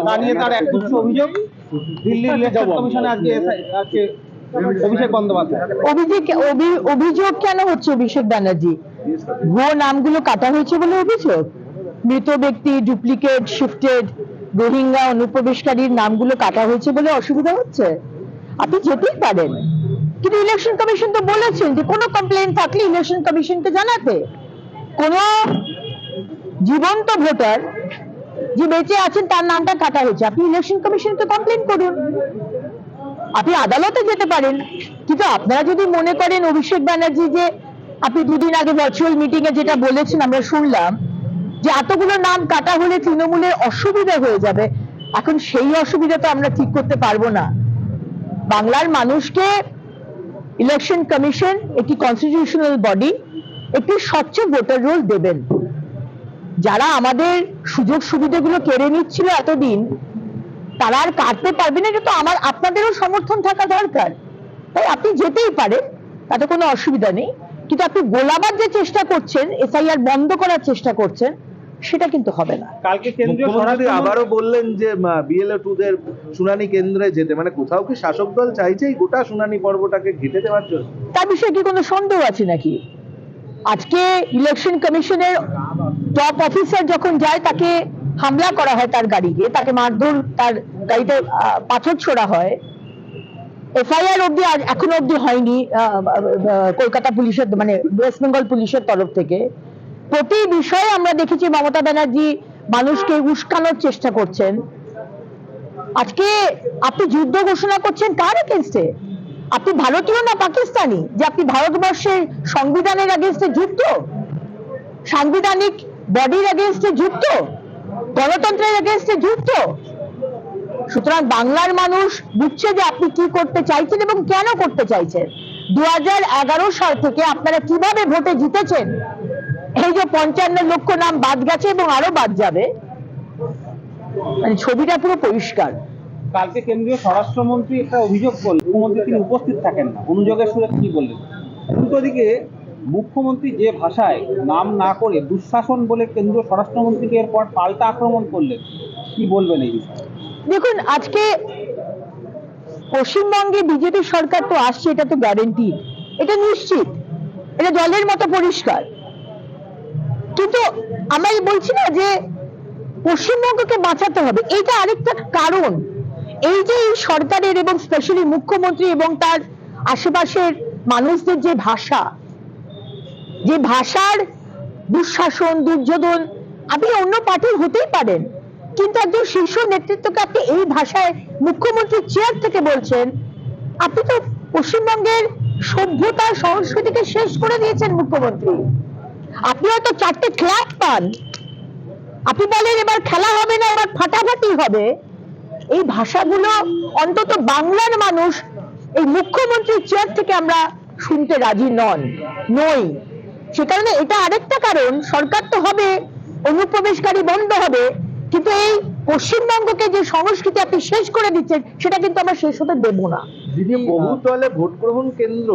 তা নিয়ে তার একগুচ্ছ অভিযোগ দিল্লির ইলেকশন কমিশনে আজকে আজকে অভিষেক বন্দ্যোপাধ্যায়। অভিযোগ কেন হচ্ছে অভিষেক ব্যানার্জি? ভুয়ো নামগুলো কাটা হয়েছে বলে অভিযোগ? মৃত ব্যক্তি, ডুপ্লিকেট, শিফটেড, রোহিঙ্গা অনুপ্রবেশকারীর নামগুলো কাটা হয়েছে বলে অসুবিধা হচ্ছে? আপনি যেতেই পারেন, কিন্তু ইলেকশন কমিশন তো বলেছেন যে কোনো কমপ্লেন থাকলে ইলেকশন কমিশনকে জানাতে। কোন জীবন্ত ভোটার যে বেঁচে আছেন তার নামটা কাটা হয়েছে, আপনি ইলেকশন কমিশনকে কমপ্লেন করুন, আপনি আদালতে যেতে পারেন। কিন্তু আপনারা যদি মনে করেন অভিষেক ব্যানার্জি, যে আপনি দুদিন আগে ভার্চুয়াল মিটিং এ যেটা বলেছেন আমরা শুনলাম, যে এতগুলো নাম কাটা হলে তৃণমূলের অসুবিধা হয়ে যাবে, এখন সেই অসুবিধা তো আমরা ঠিক করতে পারবো না। বাংলার মানুষকে ইলেকশন কমিশন একটি কনস্টিটিউশনাল বডি একটি স্বচ্ছ ভোটার রোল দেবেন। যারা আমাদের সুযোগ সুবিধাগুলো কেড়ে নিচ্ছিল এতদিন, তারা আর কাটতে পারবে না, এটা তো আপনাদেরও সমর্থন থাকা দরকার। তাই আপনি যেতেই পারেন, তাতে কোনো অসুবিধা নেই, কিন্তু আপনি গোলাবাদ যে চেষ্টা করছেন, এসআইআর বন্ধ করার চেষ্টা করছেন, সেটা কিন্তু হবে না। কালকে কেন্দ্রীয় মুখ্যমন্ত্রী আবারও বললেন যে বিএলও 2 দের শুনানি কেন্দ্রে যেতে, মানে কোথাও কি শাসক দল চাইছে এই গোটা শুনানি পর্বটাকে ঘেঁটে দেওয়ার জন্য? তার বিষয়ে কি কোনো সন্দেহ আছে নাকি? আজকে ইলেকশন কমিশনের টপ অফিসার যখন যায়, তাকে হামলা করা হয়, তার গাড়িতে তাকে মারধর, তার গাড়িতে পাথর ছোড়া হয়। এফআইআর অব্দি এখনো অব্দি হয়নি কলকাতা পুলিশের, মানে ওয়েস্ট বেঙ্গল পুলিশের তরফ থেকে। প্রতি বিষয়ে আমরা দেখেছি মমতা ব্যানার্জি মানুষকে উস্কানোর চেষ্টা করছেন। আজকে আপনি যুদ্ধ ঘোষণা করছেন কার এগেইনস্টে? আপনি ভারতীয় না পাকিস্তানি যে আপনি ভারতবর্ষের সংবিধানের এগেইনস্টে যুদ্ধ, সাংবিধানিক বডির এগেইনস্টে যুদ্ধ, গণতন্ত্রের এগেইনস্টে যুদ্ধ? সুতরাং বাংলার মানুষ বুঝছে যে আপনি কি করতে চাইছেন এবং কেন করতে চাইছেন। 2011 সাল থেকে আপনারা কিভাবে ভোটে জিতেছেন, এই যে 55 লক্ষ নাম বাদ গেছে এবং আরো বাদ যাবে, মানে ছবিটা পুরো পরিষ্কার। কালকে কেন্দ্রীয় স্বরাষ্ট্রমন্ত্রী একটা অভিযোগ করলেন, মুখ্যমন্ত্রী তিনি উপস্থিত থাকেন না, অনুযোগের সুরে কি বললেন? উল্টো দিকে মুখ্যমন্ত্রী যে ভাষায় নাম না করে দুঃশাসন বলে কেন্দ্রীয় স্বরাষ্ট্রমন্ত্রীকে এরপর পাল্টা আক্রমণ করলেন, কি বলবেন এই বিষয়ে? দেখুন, আজকে পশ্চিমবঙ্গে বিজেপি সরকার তো আসছে, এটা তো গ্যারেন্টি, এটা নিশ্চিত, এটা জলের মতো পরিষ্কার। কিন্তু আমরা বলছি না যে পশ্চিমবঙ্গকে বাঁচাতে হবে, এইটা আরেকটা কারণ। এই যে এই সরকারের এবং স্পেশালি মুখ্যমন্ত্রী এবং তার আশেপাশের মানুষদের যে ভাষা, যে ভাষার দুঃশাসন, দুর্যোধন, আপনি অন্য পার্টির হতেই পারেন, কিন্তু একজন শীর্ষ নেতৃত্বকে আপনি এই ভাষায় মুখ্যমন্ত্রীর চেয়ার থেকে বলছেন, আপনি তো পশ্চিমবঙ্গের সভ্যতা সংস্কৃতিকে শেষ করে দিয়েছেন মুখ্যমন্ত্রী। আপনি হয়তো 4টে ক্লাব পান, আপনি বলেন এবার খেলা হবে না, এবার ফাটাফাটি হবে। এই ভাষাগুলো অন্তত বাংলার মানুষ এই মুখ্যমন্ত্রীর চেয়ার থেকে আমরা শুনতে রাজি নই। সে কারণে এটা আরেকটা কারণ, সরকার তো হবে, অনুপ্রবেশকারী বন্ধ হবে, কিন্তু এই পশ্চিমবঙ্গকে যে সংস্কৃতি আপনি শেষ করে দিচ্ছেন, সেটা কিন্তু আমরা শেষ হতে দেব না। দিদি, বহুতলে ভোট গ্রহণ কেন্দ্র